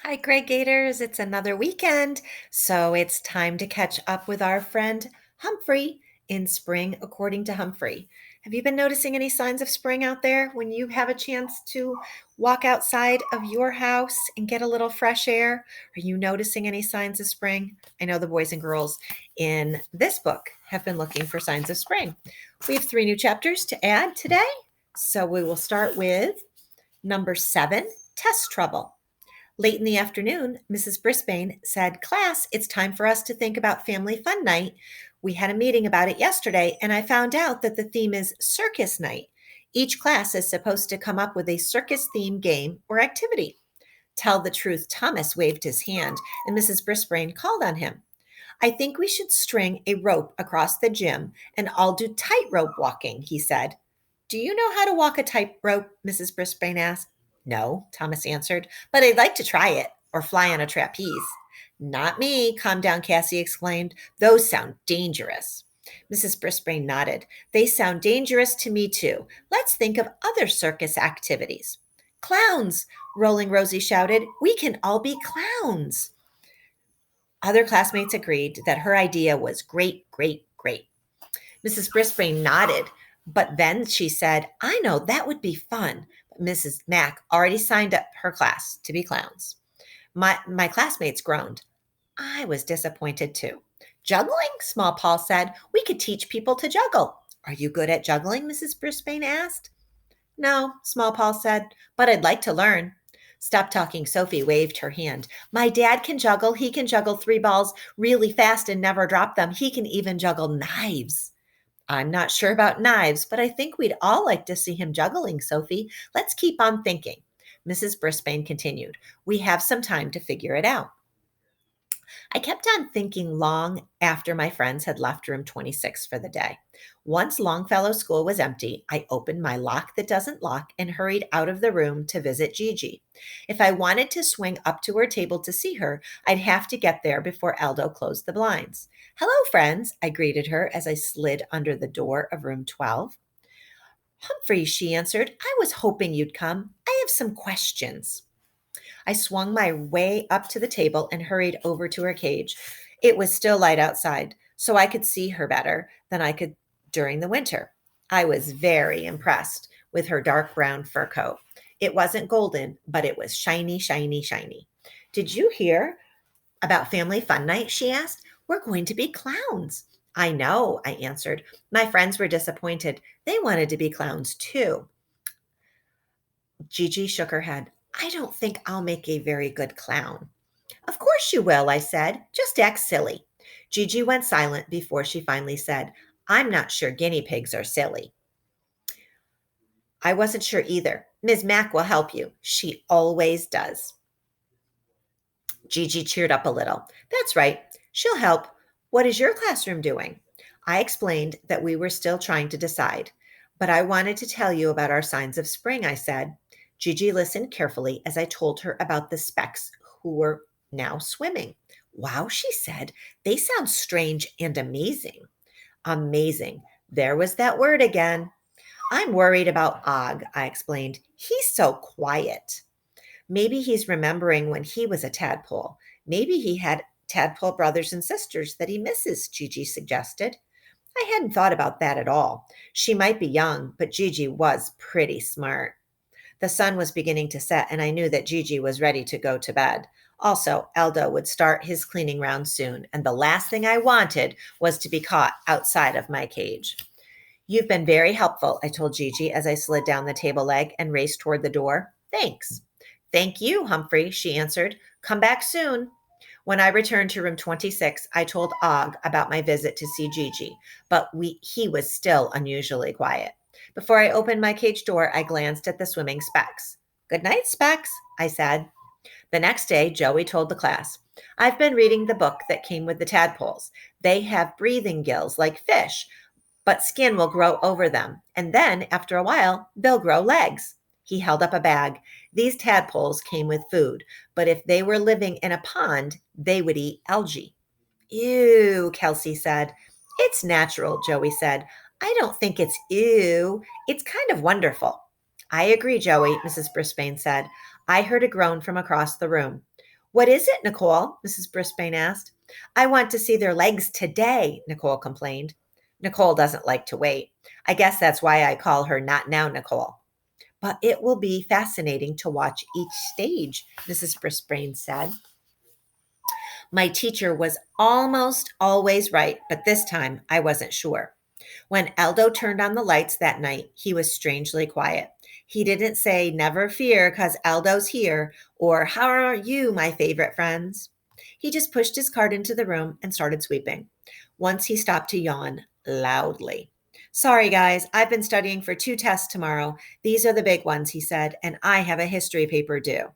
Hi, Greg Gators. It's another weekend, so it's time to catch up with our friend Humphrey in spring, according to Humphrey. Have you been noticing any signs of spring out there when you have a chance to walk outside of your house and get a little fresh air? Are you noticing any signs of spring? I know the boys and girls in this book have been looking for signs of spring. We have 3 new chapters to add today, so we will start with number 7, Test Trouble. Late in the afternoon, Mrs. Brisbane said, "Class, it's time for us to think about Family Fun Night. We had a meeting about it yesterday, and I found out that the theme is Circus Night. Each class is supposed to come up with a circus theme game or activity." Tell the truth, Thomas waved his hand, and Mrs. Brisbane called on him. "I think we should string a rope across the gym and all do tightrope walking," he said. "Do you know how to walk a tightrope?" Mrs. Brisbane asked. "No," Thomas answered, "but I'd like to try it, or fly on a trapeze." "Not me," Calm Down Cassie exclaimed. "Those sound dangerous." Mrs. Brisbane nodded. "They sound dangerous to me, too. Let's think of other circus activities." "Clowns!" Rolling Rosie shouted. "We can all be clowns." Other classmates agreed that her idea was great, great, great. Mrs. Brisbane nodded, but then she said, "I know that would be fun." But Mrs. Mack already signed up her class to be clowns. My classmates groaned. I was disappointed too. "Juggling?" Small Paul said. "We could teach people to juggle." "Are you good at juggling?" Mrs. Brisbane asked. "No," Small Paul said, "but I'd like to learn." "Stop talking," Sophie waved her hand. "My dad can juggle. He can juggle 3 balls really fast and never drop them. He can even juggle knives." "I'm not sure about knives, but I think we'd all like to see him juggling, Sophie. Let's keep on thinking." Mrs. Brisbane continued. "We have some time to figure it out." I kept on thinking long after my friends had left room 26 for the day. Once Longfellow School was empty, I opened my lock that doesn't lock and hurried out of the room to visit Gigi. If I wanted to swing up to her table to see her, I'd have to get there before Aldo closed the blinds. "Hello, friends," I greeted her as I slid under the door of room 12. "Humphrey," she answered, "I was hoping you'd come. I have some questions." I swung my way up to the table and hurried over to her cage. It was still light outside, so I could see her better than I could during the winter. I was very impressed with her dark brown fur coat. It wasn't golden, but it was shiny, shiny, shiny. "Did you hear about Family Fun Night?" she asked. "We're going to be clowns." "I know," I answered. My friends were disappointed. They wanted to be clowns too. Gigi shook her head. "I don't think I'll make a very good clown." "Of course you will," I said. "Just act silly." Gigi went silent before she finally said, "I'm not sure guinea pigs are silly." I wasn't sure either. "Ms. Mack will help you. She always does." Gigi cheered up a little. "That's right. She'll help. What is your classroom doing?" I explained that we were still trying to decide. "But I wanted to tell you about our signs of spring," I said. Gigi listened carefully as I told her about the specks who were now swimming. "Wow," she said. "They sound strange and amazing." Amazing. There was that word again. "I'm worried about Og," I explained. "He's so quiet." "Maybe he's remembering when he was a tadpole. Maybe he had tadpole brothers and sisters that he misses," Gigi suggested. I hadn't thought about that at all. She might be young, but Gigi was pretty smart. The sun was beginning to set, and I knew that Gigi was ready to go to bed. Also, Eldo would start his cleaning round soon, and the last thing I wanted was to be caught outside of my cage. "You've been very helpful," I told Gigi as I slid down the table leg and raced toward the door. "Thanks." "Thank you, Humphrey," she answered. "Come back soon." When I returned to room 26, I told Og about my visit to see Gigi, but he was still unusually quiet. Before I opened my cage door, I glanced at the swimming specks. "Good night, Specs," I said. The next day, Joey told the class, "I've been reading the book that came with the tadpoles. They have breathing gills like fish, but skin will grow over them, and then, after a while, they'll grow legs." He held up a bag. "These tadpoles came with food, but if they were living in a pond, they would eat algae." "Ew," Kelsey said. "It's natural," Joey said. "I don't think it's ew. It's kind of wonderful." "I agree, Joey," Mrs. Brisbane said. I heard a groan from across the room. What is it, Nicole? Mrs. Brisbane asked. I want to see their legs today, Nicole complained. Nicole doesn't like to wait. I guess that's why I call her Not Now Nicole. But it will be fascinating to watch each stage, Mrs. Brisbane said. My teacher was almost always right, but this time I wasn't sure. When Aldo turned on the lights that night, he was strangely quiet. He didn't say, Never fear, 'cause Aldo's here, or How are you, my favorite friends? He just pushed his cart into the room and started sweeping. Once he stopped to yawn loudly. Sorry, guys, I've been studying for 2 tests tomorrow. These are the big ones, he said, and I have a history paper due.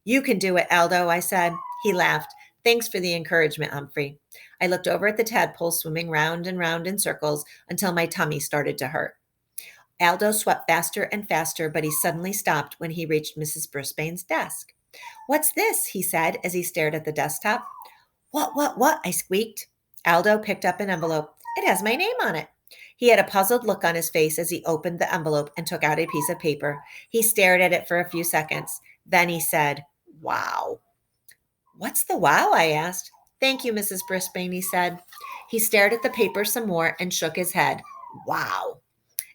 You can do it, Aldo, I said. He laughed. Thanks for the encouragement, Humphrey. I looked over at the tadpole swimming round and round in circles until my tummy started to hurt. Aldo swept faster and faster, but he suddenly stopped when he reached Mrs. Brisbane's desk. What's this? He said as he stared at the desktop. What? I squeaked. Aldo picked up an envelope. It has my name on it. He had a puzzled look on his face as he opened the envelope and took out a piece of paper. He stared at it for a few seconds. Then he said, Wow. What's the wow? I asked. Thank you, Mrs. Brisbane, he said. He stared at the paper some more and shook his head. Wow.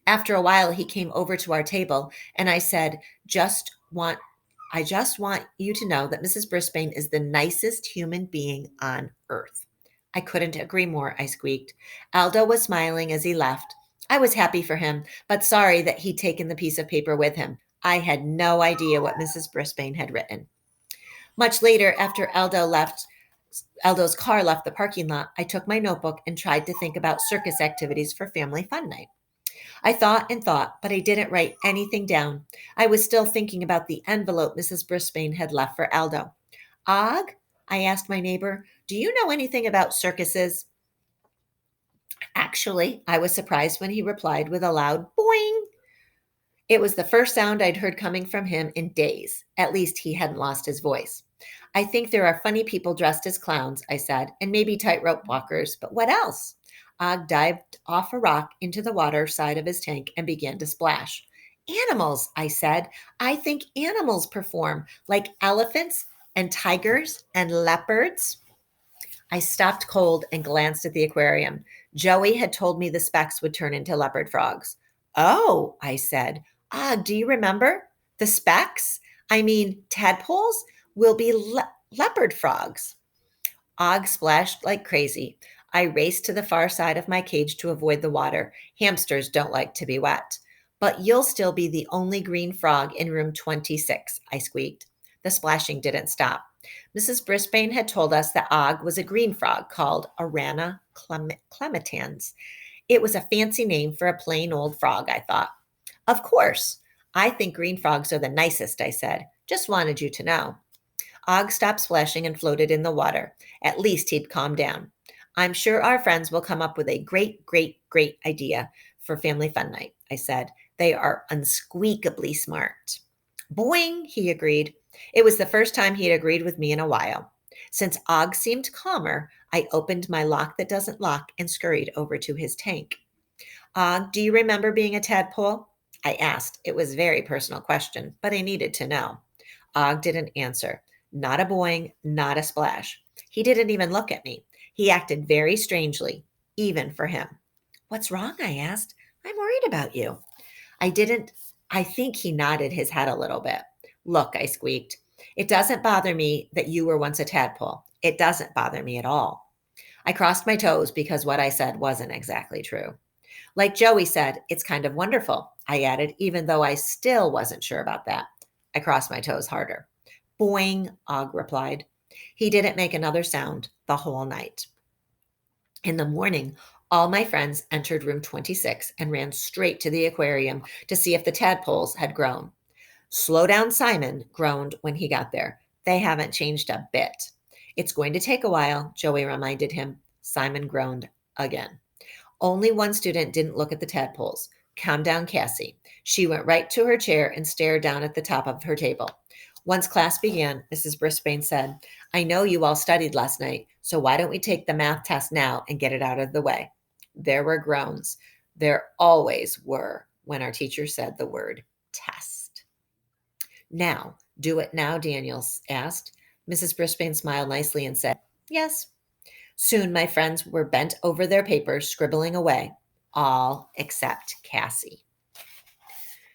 After a while, he came over to our table and I said, I just want you to know that Mrs. Brisbane is the nicest human being on earth. I couldn't agree more, I squeaked. Aldo was smiling as he left. I was happy for him, but sorry that he'd taken the piece of paper with him. I had no idea what Mrs. Brisbane had written. Much later, after Aldo's car left the parking lot, I took my notebook and tried to think about circus activities for family fun night. I thought and thought, but I didn't write anything down. I was still thinking about the envelope Mrs. Brisbane had left for Aldo. Og, I asked my neighbor, do you know anything about circuses? Actually, I was surprised when he replied with a loud boing. It was the first sound I'd heard coming from him in days. At least he hadn't lost his voice. I think there are funny people dressed as clowns, I said, and maybe tightrope walkers, but what else? Og dived off a rock into the water side of his tank and began to splash. Animals, I said. I think animals perform, like elephants and tigers and leopards. I stopped cold and glanced at the aquarium. Joey had told me the specks would turn into leopard frogs. Oh, I said. Do you remember? The specks? I mean, tadpoles will be leopard frogs. Og splashed like crazy. I raced to the far side of my cage to avoid the water. Hamsters don't like to be wet. But you'll still be the only green frog in room 26, I squeaked. The splashing didn't stop. Mrs. Brisbane had told us that Og was a green frog called Arana clementans. It was a fancy name for a plain old frog, I thought. Of course. I think green frogs are the nicest, I said. Just wanted you to know. Og stopped splashing and floated in the water. At least he'd calmed down. I'm sure our friends will come up with a great idea for family fun night, I said. They are unsqueakably smart. Boing, he agreed. It was the first time he had agreed with me in a while. Since Og seemed calmer, I opened my lock that doesn't lock and scurried over to his tank. Og, do you remember being a tadpole? I asked. It was a very personal question, but I needed to know. Og didn't answer. Not a boing, not a splash. He didn't even look at me. He acted very strangely, even for him. What's wrong? I asked. I'm worried about you. I think he nodded his head a little bit. Look, I squeaked. It doesn't bother me that you were once a tadpole. It doesn't bother me at all. I crossed my toes because what I said wasn't exactly true. Like Joey said, it's kind of wonderful, I added, even though I still wasn't sure about that. I crossed my toes harder. Boing, Og replied. He didn't make another sound the whole night. In the morning, all my friends entered room 26 and ran straight to the aquarium to see if the tadpoles had grown. Slow down, Simon groaned when he got there. They haven't changed a bit. It's going to take a while, Joey reminded him. Simon groaned again. Only one student didn't look at the tadpoles. Calm down, Cassie. She went right to her chair and stared down at the top of her table. Once class began, Mrs. Brisbane said, I know you all studied last night, so why don't we take the math test now and get it out of the way? There were groans. There always were when our teacher said the word test. Now, do it now, Daniel asked. Mrs. Brisbane smiled nicely and said, "Yes." Soon my friends were bent over their papers, scribbling away, all except Cassie.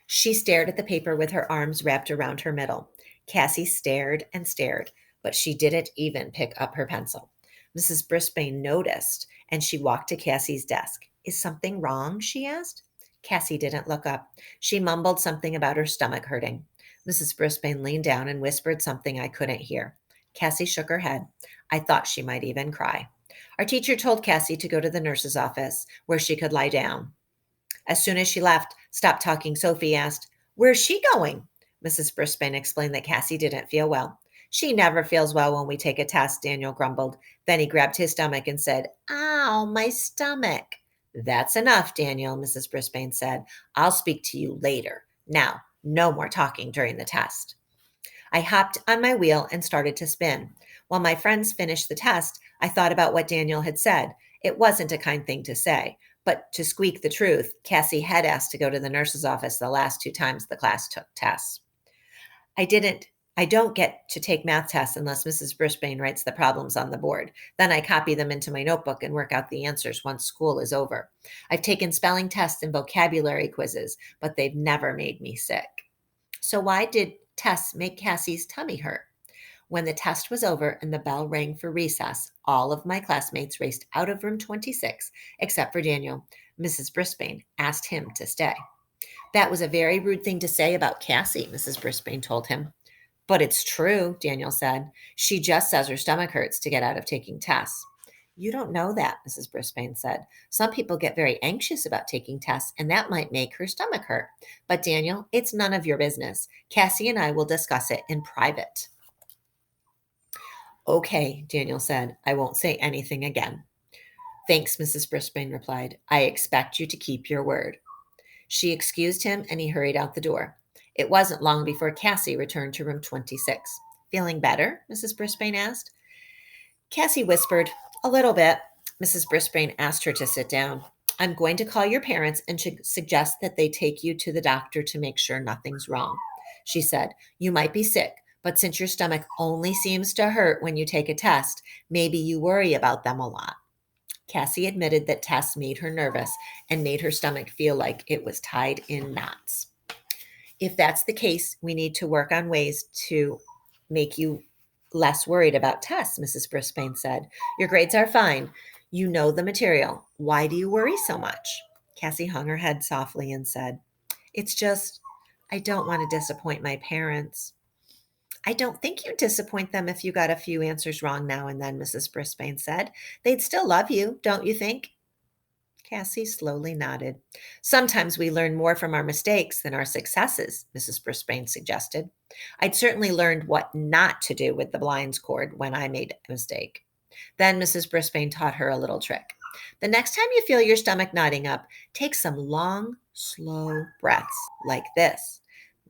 She stared at the paper with her arms wrapped around her middle. Cassie stared and stared, but she didn't even pick up her pencil. Mrs. Brisbane noticed, and she walked to Cassie's desk. "Is something wrong?" she asked. Cassie didn't look up. She mumbled something about her stomach hurting. Mrs. Brisbane leaned down and whispered something I couldn't hear. Cassie shook her head. I thought she might even cry. Our teacher told Cassie to go to the nurse's office, where she could lie down. As soon as she left, "Stop talking," Sophie asked. "Where's she going?" Mrs. Brisbane explained that Cassie didn't feel well. "She never feels well when we take a test," Daniel grumbled. Then he grabbed his stomach and said, "Ow, my stomach." "That's enough, Daniel," Mrs. Brisbane said. "I'll speak to you later. Now, no more talking during the test." I hopped on my wheel and started to spin. While my friends finished the test, I thought about what Daniel had said. It wasn't a kind thing to say, but to squeak the truth, Cassie had asked to go to the nurse's office the last 2 times the class took tests. I don't get to take math tests unless Mrs. Brisbane writes the problems on the board. Then I copy them into my notebook and work out the answers once school is over. I've taken spelling tests and vocabulary quizzes, but they've never made me sick. So why did tests make Cassie's tummy hurt? When the test was over and the bell rang for recess, all of my classmates raced out of room 26, except for Daniel. Mrs. Brisbane asked him to stay. "That was a very rude thing to say about Cassie," Mrs. Brisbane told him. "But it's true," Daniel said. "She just says her stomach hurts to get out of taking tests." "You don't know that," Mrs. Brisbane said. "Some people get very anxious about taking tests, and that might make her stomach hurt. But Daniel, it's none of your business. Cassie and I will discuss it in private." "Okay," Daniel said. "I won't say anything again." "Thanks," Mrs. Brisbane replied. "I expect you to keep your word." She excused him and he hurried out the door. It wasn't long before Cassie returned to room 26. "Feeling better?" Mrs. Brisbane asked. Cassie whispered, "A little bit." Mrs. Brisbane asked her to sit down. "I'm going to call your parents and suggest that they take you to the doctor to make sure nothing's wrong," she said. "You might be sick, but since your stomach only seems to hurt when you take a test, maybe you worry about them a lot." Cassie admitted that tests made her nervous and made her stomach feel like it was tied in knots. "If that's the case, we need to work on ways to make you less worried about tests," Mrs. Brisbane said. "Your grades are fine. You know the material. Why do you worry so much?" Cassie hung her head softly and said, "It's just, I don't want to disappoint my parents." "I don't think you'd disappoint them if you got a few answers wrong now and then," Mrs. Brisbane said. "They'd still love you, don't you think?" Cassie slowly nodded. "Sometimes we learn more from our mistakes than our successes," Mrs. Brisbane suggested. "I'd certainly learned what not to do with the blinds cord when I made a mistake." Then Mrs. Brisbane taught her a little trick. "The next time you feel your stomach knotting up, take some long, slow breaths like this."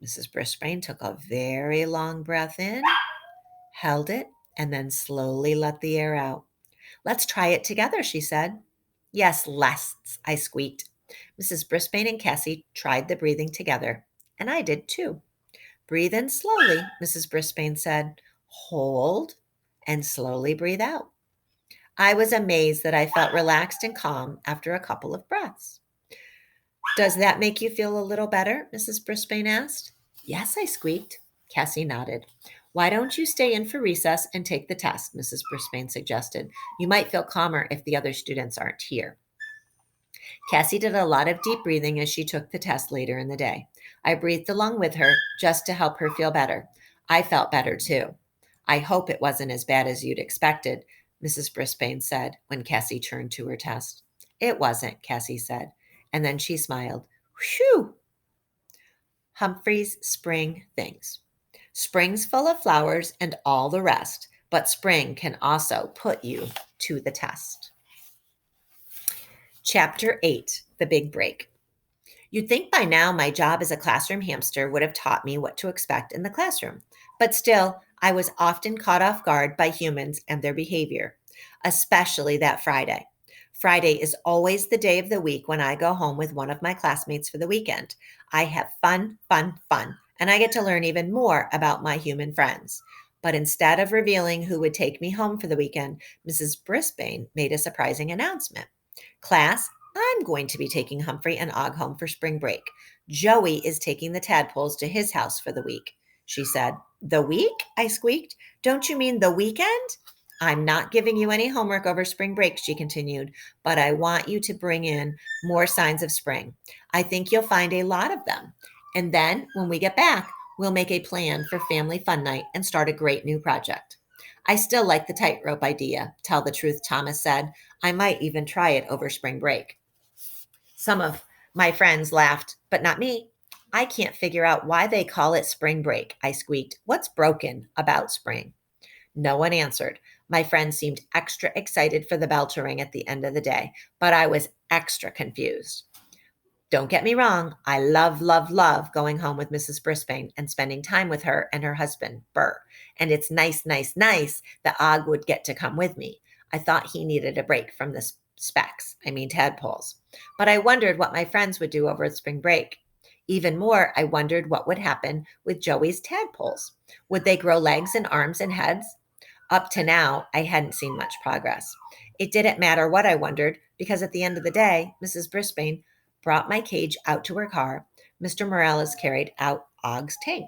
Mrs. Brisbane took a very long breath in, held it, and then slowly let the air out. "Let's try it together," she said. "Yes, let's," I squeaked. Mrs. Brisbane and Cassie tried the breathing together, and I did too. "Breathe in slowly," Mrs. Brisbane said. "Hold and slowly breathe out." I was amazed that I felt relaxed and calm after a couple of breaths. "Does that make you feel a little better?" Mrs. Brisbane asked. "Yes," I squeaked. Cassie nodded. "Why don't you stay in for recess and take the test?" Mrs. Brisbane suggested. "You might feel calmer if the other students aren't here." Cassie did a lot of deep breathing as she took the test later in the day. I breathed along with her just to help her feel better. I felt better too. "I hope it wasn't as bad as you'd expected," Mrs. Brisbane said when Cassie turned to her test. "It wasn't," Cassie said, and then she smiled. "Whew!" Humphrey's spring things. Spring's full of flowers and all the rest, but spring can also put you to the test. Chapter 8, The Big Break. You'd think by now my job as a classroom hamster would have taught me what to expect in the classroom. But still, I was often caught off guard by humans and their behavior, especially that Friday. Friday is always the day of the week when I go home with one of my classmates for the weekend. I have fun, fun, fun, and I get to learn even more about my human friends. But instead of revealing who would take me home for the weekend, Mrs. Brisbane made a surprising announcement. Class, I'm going to be taking Humphrey and Og home for spring break. Joey is taking the tadpoles to his house for the week, she said. The week? I squeaked. Don't you mean the weekend? I'm not giving you any homework over spring break, she continued, but I want you to bring in more signs of spring. I think you'll find a lot of them. And then when we get back, we'll make a plan for family fun night and start a great new project. I still like the tightrope idea, tell the truth, Thomas said. I might even try it over spring break. Some of my friends laughed, but not me. I can't figure out why they call it spring break, I squeaked. What's broken about spring? No one answered. My friends seemed extra excited for the bell to ring at the end of the day, but I was extra confused. Don't get me wrong, I love, love, love going home with Mrs. Brisbane and spending time with her and her husband, Burr. And it's nice, nice, nice that Og would get to come with me. I thought he needed a break from the tadpoles. But I wondered what my friends would do over spring break. Even more, I wondered what would happen with Joey's tadpoles. Would they grow legs and arms and heads? Up to now, I hadn't seen much progress. It didn't matter what I wondered, because at the end of the day, Mrs. Brisbane brought my cage out to her car. Mr. Morales carried out Og's tank.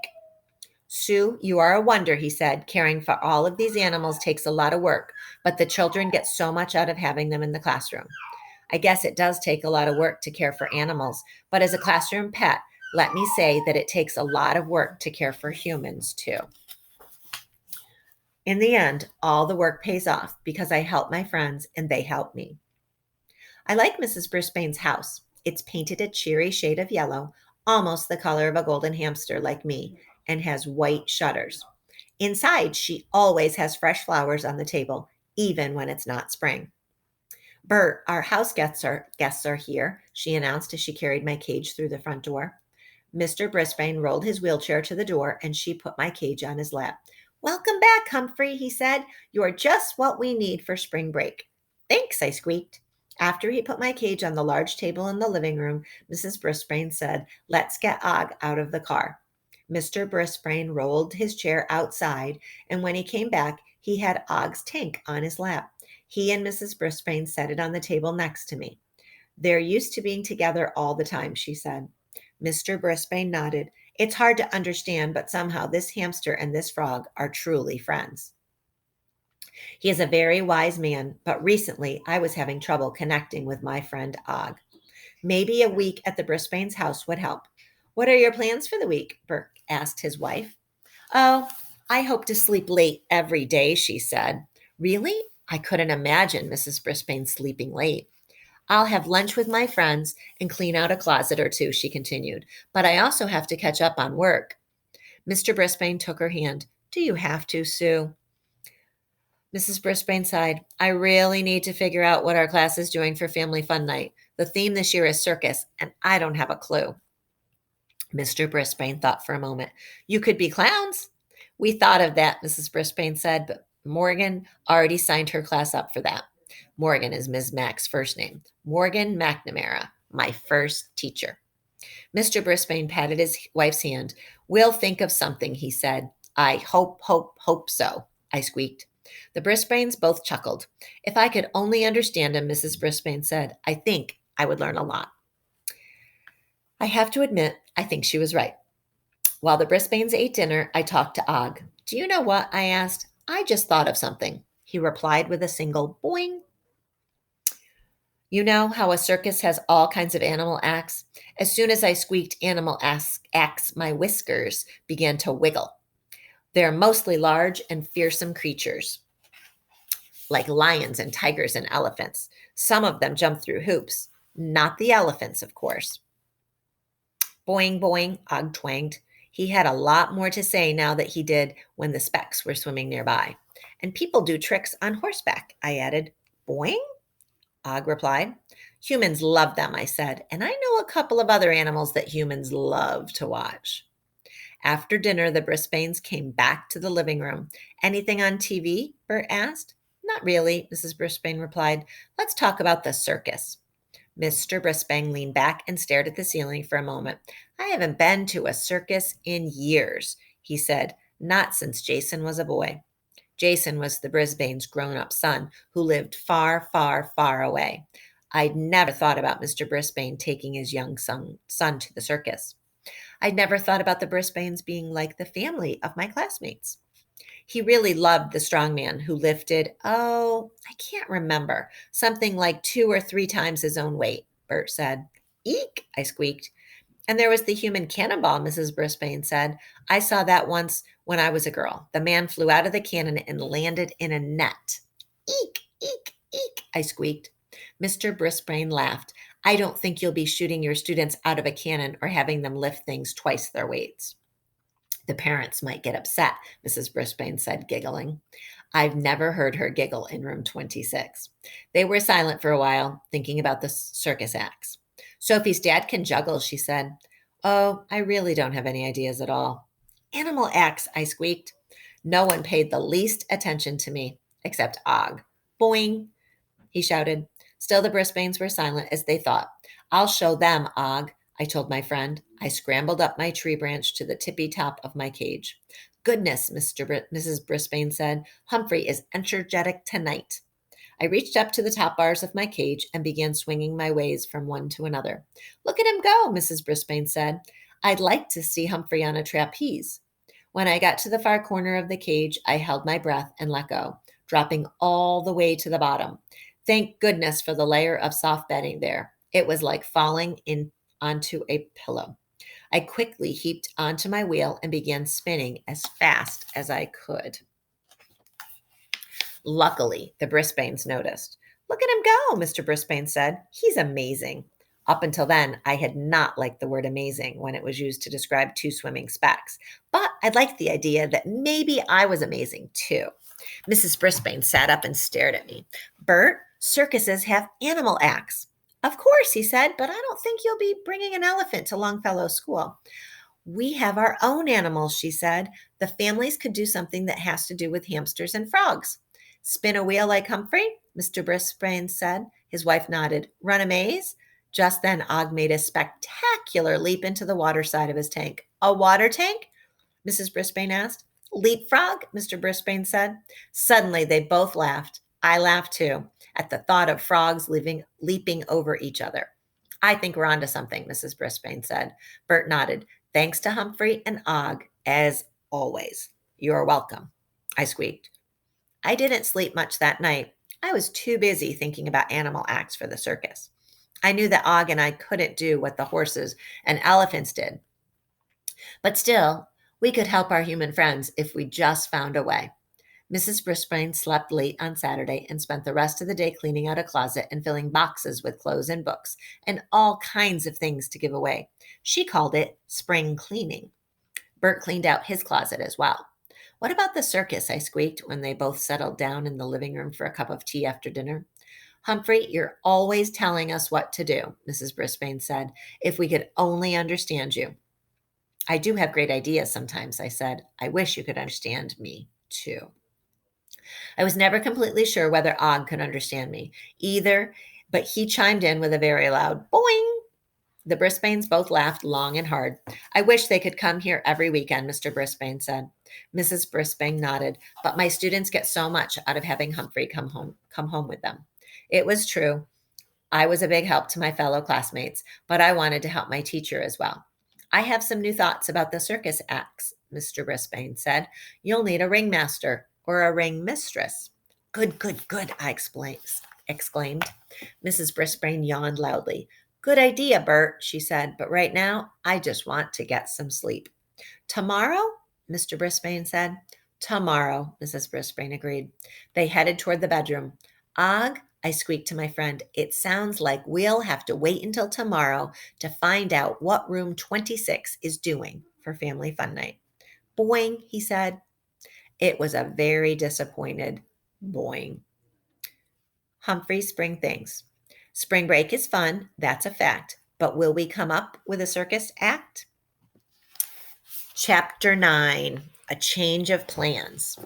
Sue, you are a wonder, he said. Caring for all of these animals takes a lot of work, but the children get so much out of having them in the classroom. I guess it does take a lot of work to care for animals, but as a classroom pet, let me say that it takes a lot of work to care for humans, too. In the end, all the work pays off because I help my friends and they help me. I like Mrs. Brisbane's house. It's painted a cheery shade of yellow, almost the color of a golden hamster like me, and has white shutters. Inside, she always has fresh flowers on the table, even when it's not spring. Bert, our house guests are here, she announced as she carried my cage through the front door. Mr. Brisbane rolled his wheelchair to the door and she put my cage on his lap. Welcome back, Humphrey, he said. You're just what we need for spring break. Thanks, I squeaked. After he put my cage on the large table in the living room, Mrs. Brisbane said, Let's get Og out of the car. Mr. Brisbane rolled his chair outside, and when he came back, he had Og's tank on his lap. He and Mrs. Brisbane set it on the table next to me. They're used to being together all the time, she said. Mr. Brisbane nodded. It's hard to understand, but somehow this hamster and this frog are truly friends. He is a very wise man, but recently I was having trouble connecting with my friend Og. Maybe a week at the Brisbane's house would help. What are your plans for the week? Burke asked his wife. Oh, I hope to sleep late every day, she said. Really? I couldn't imagine Mrs. Brisbane sleeping late. I'll have lunch with my friends and clean out a closet or two, she continued, but I also have to catch up on work. Mr. Brisbane took her hand. Do you have to, Sue? Mrs. Brisbane sighed. I really need to figure out what our class is doing for family fun night. The theme this year is circus, and I don't have a clue. Mr. Brisbane thought for a moment. You could be clowns. We thought of that, Mrs. Brisbane said, but Morgan already signed her class up for that. Morgan is Ms. Mack's first name. Morgan McNamara, my first teacher. Mr. Brisbane patted his wife's hand. We'll think of something, he said. I hope so, I squeaked. The Brisbanes both chuckled. If I could only understand him, Mrs. Brisbane said, I think I would learn a lot. I have to admit, I think she was right. While the Brisbanes ate dinner, I talked to Og. Do you know what? I asked. I just thought of something. He replied with a single boing. You know how a circus has all kinds of animal acts? As soon as I squeaked animal acts, my whiskers began to wiggle. They're mostly large and fearsome creatures, like lions and tigers and elephants. Some of them jump through hoops. Not the elephants, of course. Boing, boing, Og twanged. He had a lot more to say now that he did when the specks were swimming nearby. And people do tricks on horseback, I added. Boing? Og replied. Humans love them, I said, and I know a couple of other animals that humans love to watch. After dinner, the Brisbanes came back to the living room. Anything on TV? Bert asked. Not really, Mrs. Brisbane replied. Let's talk about the circus. Mr. Brisbane leaned back and stared at the ceiling for a moment. I haven't been to a circus in years, he said. Not since Jason was a boy. Jason was the Brisbane's grown-up son who lived far, far, far away. I'd never thought about Mr. Brisbane taking his young son to the circus. I'd never thought about the Brisbanes being like the family of my classmates. He really loved the strong man who lifted, oh, I can't remember, something like 2 or 3 times his own weight, Bert said. Eek, I squeaked. And there was the human cannonball, Mrs. Brisbane said. I saw that once when I was a girl. The man flew out of the cannon and landed in a net. Eek, eek, eek, I squeaked. Mr. Brisbane laughed. I don't think you'll be shooting your students out of a cannon or having them lift things twice their weights. The parents might get upset, Mrs. Brisbane said, giggling. I've never heard her giggle in room 26. They were silent for a while, thinking about the circus acts. Sophie's dad can juggle, she said. Oh, I really don't have any ideas at all. Animal acts, I squeaked. No one paid the least attention to me, except Og. Boing, he shouted. Still the Brisbanes were silent as they thought. I'll show them, Og, I told my friend. I scrambled up my tree branch to the tippy top of my cage. Goodness, Mrs. Brisbane said. Humphrey is energetic tonight. I reached up to the top bars of my cage and began swinging my ways from one to another. Look at him go, Mrs. Brisbane said. I'd like to see Humphrey on a trapeze. When I got to the far corner of the cage, I held my breath and let go, dropping all the way to the bottom. Thank goodness for the layer of soft bedding there. It was like falling in onto a pillow. I quickly heaped onto my wheel and began spinning as fast as I could. Luckily, the Brisbanes noticed. Look at him go, Mr. Brisbane said. He's amazing. Up until then, I had not liked the word amazing when it was used to describe 2 swimming specks, but I liked the idea that maybe I was amazing too. Mrs. Brisbane sat up and stared at me. Bert, circuses have animal acts. Of course, he said, but I don't think you'll be bringing an elephant to Longfellow School. We have our own animals, she said. The families could do something that has to do with hamsters and frogs. Spin a wheel like Humphrey, Mr. Brisbane said. His wife nodded. Run a maze? Just then, Og made a spectacular leap into the water side of his tank. A water tank? Mrs. Brisbane asked. Leapfrog, Mr. Brisbane said. Suddenly, they both laughed. I laughed too, at the thought of frogs leaping over each other. I think we're onto something, Mrs. Brisbane said. Bert nodded. Thanks to Humphrey and Og, as always. You're welcome, I squeaked. I didn't sleep much that night. I was too busy thinking about animal acts for the circus. I knew that Og and I couldn't do what the horses and elephants did. But still, we could help our human friends if we just found a way. Mrs. Brisbane slept late on Saturday and spent the rest of the day cleaning out a closet and filling boxes with clothes and books and all kinds of things to give away. She called it spring cleaning. Bert cleaned out his closet as well. What about the circus? I squeaked when they both settled down in the living room for a cup of tea after dinner. Humphrey, you're always telling us what to do, Mrs. Brisbane said. If we could only understand you. I do have great ideas sometimes, I said. I wish you could understand me, too. I was never completely sure whether Og could understand me either, but he chimed in with a very loud boing. The Brisbanes both laughed long and hard. I wish they could come here every weekend, Mr. Brisbane said. Mrs. Brisbane nodded, but my students get so much out of having Humphrey come home with them. It was true. I was a big help to my fellow classmates, but I wanted to help my teacher as well. I have some new thoughts about the circus acts, Mr. Brisbane said. You'll need a ringmaster or a ringmistress. Good, good, good, I exclaimed. Mrs. Brisbane yawned loudly. Good idea, Bert, she said, but right now I just want to get some sleep. Tomorrow? Mr. Brisbane said. Tomorrow, Mrs. Brisbane agreed. They headed toward the bedroom. Og, I squeaked to my friend, it sounds like we'll have to wait until tomorrow to find out what room 26 is doing for Family Fun Night. Boing, he said. It was a very disappointed boing. Humphrey spring things. Spring break is fun, that's a fact, but will we come up with a circus act? Chapter 9, A Change of Plans.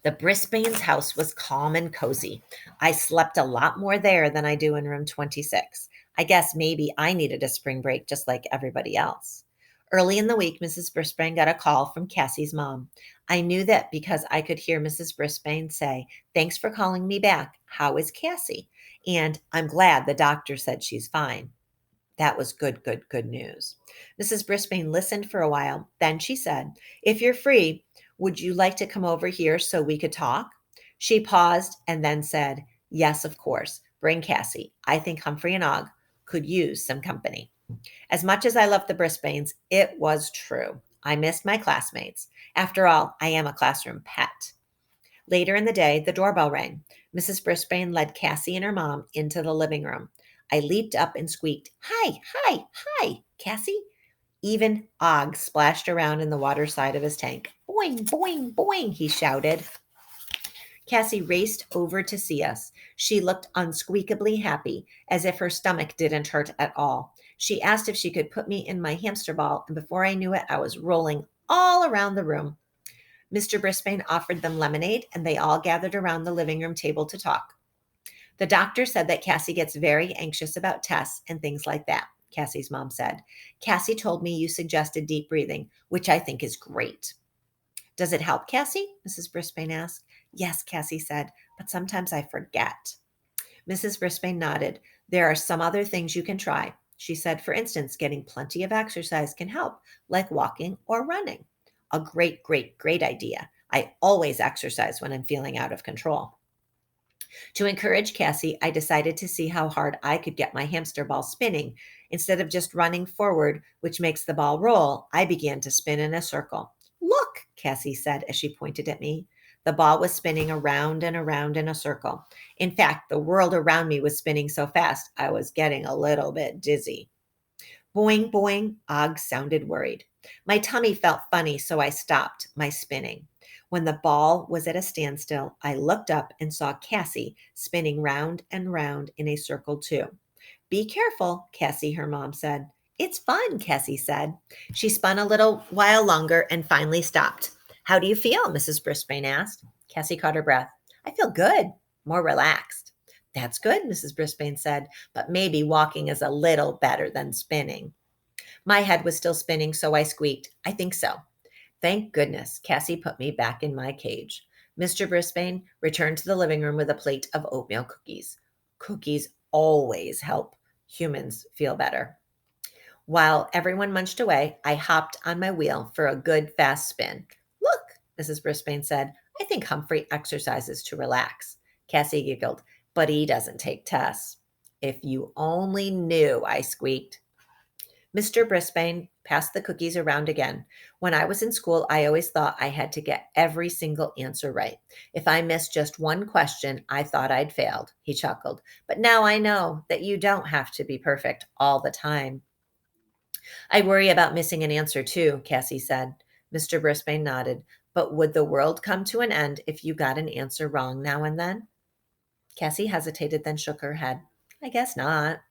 The Brisbane's house was calm and cozy. I slept a lot more there than I do in room 26. I guess maybe I needed a spring break just like everybody else. Early in the week, Mrs. Brisbane got a call from Cassie's mom. I knew that because I could hear Mrs. Brisbane say, "Thanks for calling me back. How is Cassie?" And "I'm glad the doctor said she's fine." That was good, good, good news. Mrs. Brisbane listened for a while. Then she said, "If you're free, would you like to come over here so we could talk?" She paused and then said, "Yes, of course. Bring Cassie. I think Humphrey and Og could use some company." As much as I loved the Brisbanes, it was true. I missed my classmates. After all, I am a classroom pet. Later in the day, the doorbell rang. Mrs. Brisbane led Cassie and her mom into the living room. I leaped up and squeaked, "Hi, hi, hi, Cassie." Even Og splashed around in the water side of his tank. "Boing, boing, boing," he shouted. Cassie raced over to see us. She looked unsqueakably happy, as if her stomach didn't hurt at all. She asked if she could put me in my hamster ball, and before I knew it, I was rolling all around the room. Mr. Brisbane offered them lemonade, and they all gathered around the living room table to talk. The doctor said that Cassie gets very anxious about tests and things like that, Cassie's mom said. Cassie told me you suggested deep breathing, which I think is great. Does it help, Cassie? Mrs. Brisbane asked. Yes, Cassie said, but sometimes I forget. Mrs. Brisbane nodded. There are some other things you can try. She said, for instance, getting plenty of exercise can help, like walking or running. A great, great, great idea. I always exercise when I'm feeling out of control. To encourage Cassie, I decided to see how hard I could get my hamster ball spinning. Instead of just running forward, which makes the ball roll, I began to spin in a circle. Look, Cassie said as she pointed at me. The ball was spinning around and around in a circle. In fact, the world around me was spinning so fast, I was getting a little bit dizzy. Boing, boing, Og sounded worried. My tummy felt funny, so I stopped my spinning. When the ball was at a standstill, I looked up and saw Cassie spinning round and round in a circle too. Be careful, Cassie, her mom said. It's fun, Cassie said. She spun a little while longer and finally stopped. How do you feel? Mrs. Brisbane asked. Cassie caught her breath. I feel good, more relaxed. That's good, Mrs. Brisbane said, but maybe walking is a little better than spinning. My head was still spinning, so I squeaked, I think so. Thank goodness, Cassie put me back in my cage. Mr. Brisbane returned to the living room with a plate of oatmeal cookies. Cookies always help humans feel better. While everyone munched away, I hopped on my wheel for a good fast spin. Look, Mrs. Brisbane said, I think Humphrey exercises to relax. Cassie giggled, but he doesn't take tests. If you only knew, I squeaked. Mr. Brisbane passed the cookies around again. When I was in school, I always thought I had to get every single answer right. If I missed just one question, I thought I'd failed. He chuckled. But now I know that you don't have to be perfect all the time. I worry about missing an answer too, Cassie said. Mr. Brisbane nodded. But would the world come to an end if you got an answer wrong now and then? Cassie hesitated, then shook her head. I guess not.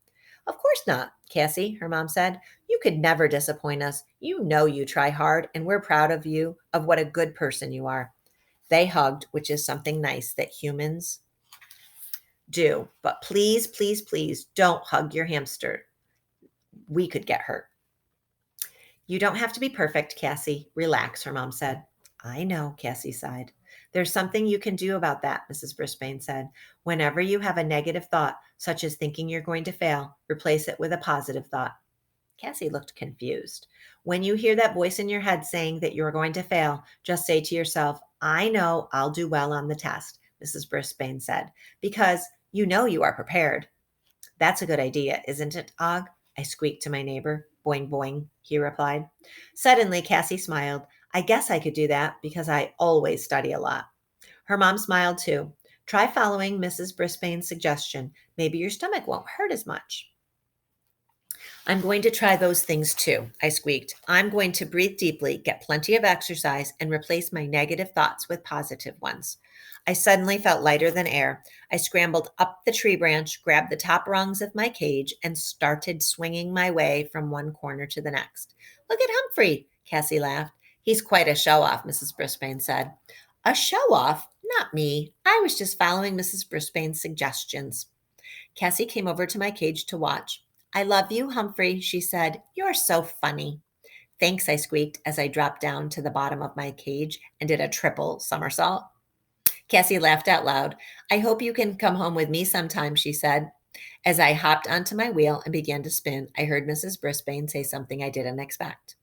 Of course not, Cassie, her mom said. You could never disappoint us. You know you try hard, and we're proud of you, of what a good person you are. They hugged, which is something nice that humans do. But please, please, please don't hug your hamster. We could get hurt. You don't have to be perfect, Cassie. Relax, her mom said. I know, Cassie sighed. There's something you can do about that, Mrs. Brisbane said. Whenever you have a negative thought, such as thinking you're going to fail, replace it with a positive thought. Cassie looked confused. When you hear that voice in your head saying that you're going to fail, just say to yourself, I know I'll do well on the test, Mrs. Brisbane said, because you know you are prepared. That's a good idea, isn't it, Og? I squeaked to my neighbor. Boing, boing, he replied. Suddenly, Cassie smiled. I guess I could do that because I always study a lot. Her mom smiled too. Try following Mrs. Brisbane's suggestion. Maybe your stomach won't hurt as much. I'm going to try those things too, I squeaked. I'm going to breathe deeply, get plenty of exercise, and replace my negative thoughts with positive ones. I suddenly felt lighter than air. I scrambled up the tree branch, grabbed the top rungs of my cage, and started swinging my way from one corner to the next. Look at Humphrey, Cassie laughed. He's quite a show-off, Mrs. Brisbane said. A show-off? Not me. I was just following Mrs. Brisbane's suggestions. Cassie came over to my cage to watch. I love you, Humphrey, she said. You're so funny. Thanks, I squeaked as I dropped down to the bottom of my cage and did a triple somersault. Cassie laughed out loud. I hope you can come home with me sometime, she said. As I hopped onto my wheel and began to spin, I heard Mrs. Brisbane say something I didn't expect.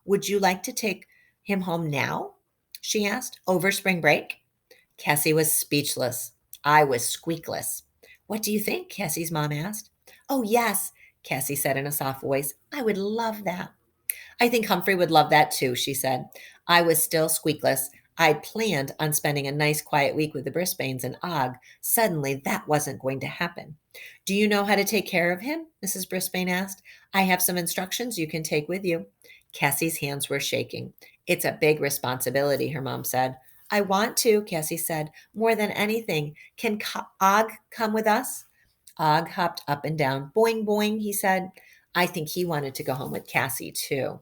Would you like to take him home now? She asked. Over spring break? Cassie was speechless. I was squeakless. What do you think? Cassie's mom asked. Oh, yes, Cassie said in a soft voice. I would love that. I think Humphrey would love that too, she said. I was still squeakless. I'd planned on spending a nice quiet week with the Brisbanes and Og. Suddenly, that wasn't going to happen. Do you know how to take care of him? Mrs. Brisbane asked. I have some instructions you can take with you. Cassie's hands were shaking. It's a big responsibility, her mom said. I want to, Cassie said, more than anything. Can Og come with us? Og hopped up and down. Boing, boing, he said. I think he wanted to go home with Cassie, too.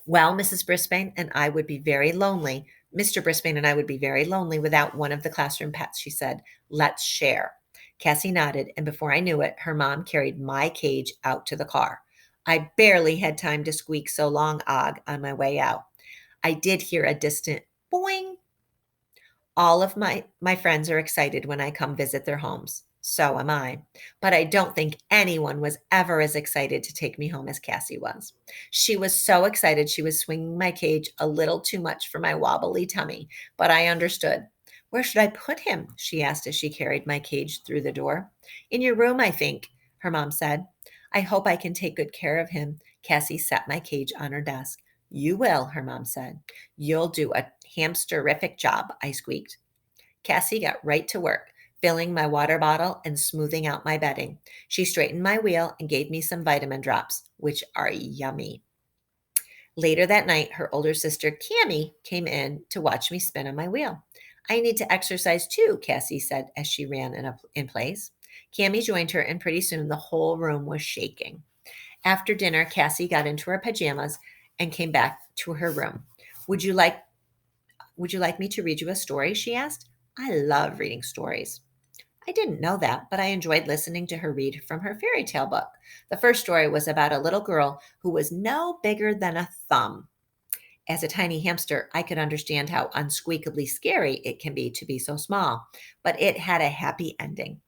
Well, Mrs. Brisbane and I would be very lonely. Mr. Brisbane and I would be very lonely without one of the classroom pets, she said. Let's share. Cassie nodded, and before I knew it, her mom carried my cage out to the car. I barely had time to squeak so long, Og, on my way out. I did hear a distant boing. All of my friends are excited when I come visit their homes. So am I. But I don't think anyone was ever as excited to take me home as Cassie was. She was so excited she was swinging my cage a little too much for my wobbly tummy, but I understood. Where should I put him? She asked as she carried my cage through the door. In your room, I think, her mom said. I hope I can take good care of him. Cassie set my cage on her desk. You will, her mom said. You'll do a hamsterific job, I squeaked. Cassie got right to work, filling my water bottle and smoothing out my bedding. She straightened my wheel and gave me some vitamin drops, which are yummy. Later that night, her older sister, Cammie, came in to watch me spin on my wheel. I need to exercise too, Cassie said as she ran in place. Cammie joined her, and pretty soon the whole room was shaking. After dinner, Cassie got into her pajamas and came back to her room. Would you like me to read you a story? She asked. I love reading stories. I didn't know that, but I enjoyed listening to her read from her fairy tale book. The first story was about a little girl who was no bigger than a thumb. As a tiny hamster, I could understand how unsqueakably scary it can be to be so small, but it had a happy ending.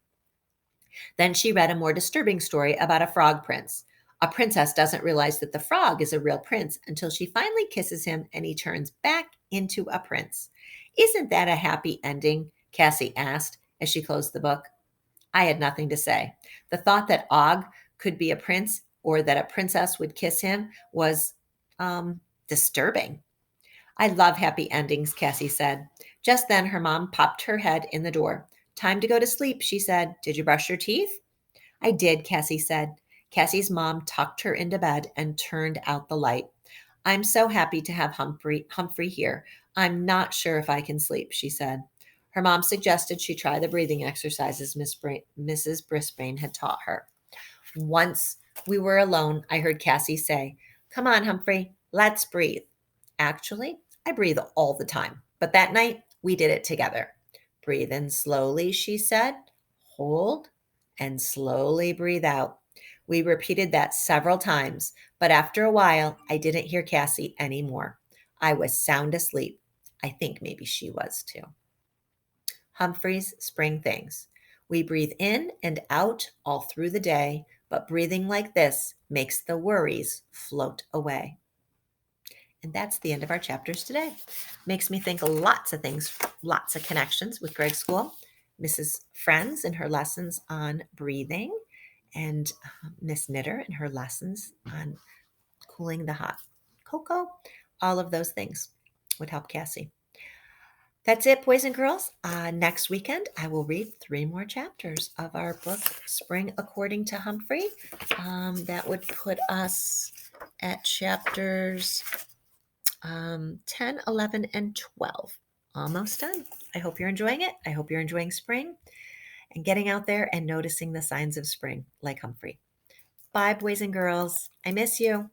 Then she read a more disturbing story about a frog prince. A princess doesn't realize that the frog is a real prince until she finally kisses him and he turns back into a prince. Isn't that a happy ending? Cassie asked as she closed the book. I had nothing to say. The thought that Og could be a prince or that a princess would kiss him was disturbing. I love happy endings, Cassie said. Just then, her mom popped her head in the door. Time to go to sleep, she said. Did you brush your teeth? I did, Cassie said. Cassie's mom tucked her into bed and turned out the light. I'm so happy to have Humphrey here. I'm not sure if I can sleep, she said. Her mom suggested she try the breathing exercises Mrs. Brisbane had taught her. Once we were alone, I heard Cassie say, Come on, Humphrey, let's breathe. Actually, I breathe all the time, but that night we did it together. Breathe in slowly, she said. Hold and slowly breathe out. We repeated that several times, but after a while, I didn't hear Cassie anymore. I was sound asleep. I think maybe she was too. Humphrey's Spring Things. We breathe in and out all through the day, but breathing like this makes the worries float away. And that's the end of our chapters today. Makes me think lots of things, lots of connections with Greg's school, Mrs. Friends and her lessons on breathing, and Miss Knitter and her lessons on cooling the hot cocoa. All of those things would help Cassie. That's it, boys and girls. Next weekend, I will read 3 more chapters of our book, Spring According to Humphrey. That would put us at chapters 10, 11, and 12. Almost done. I hope you're enjoying it. I hope you're enjoying spring and getting out there and noticing the signs of spring like Humphrey. Bye, boys and girls. I miss you.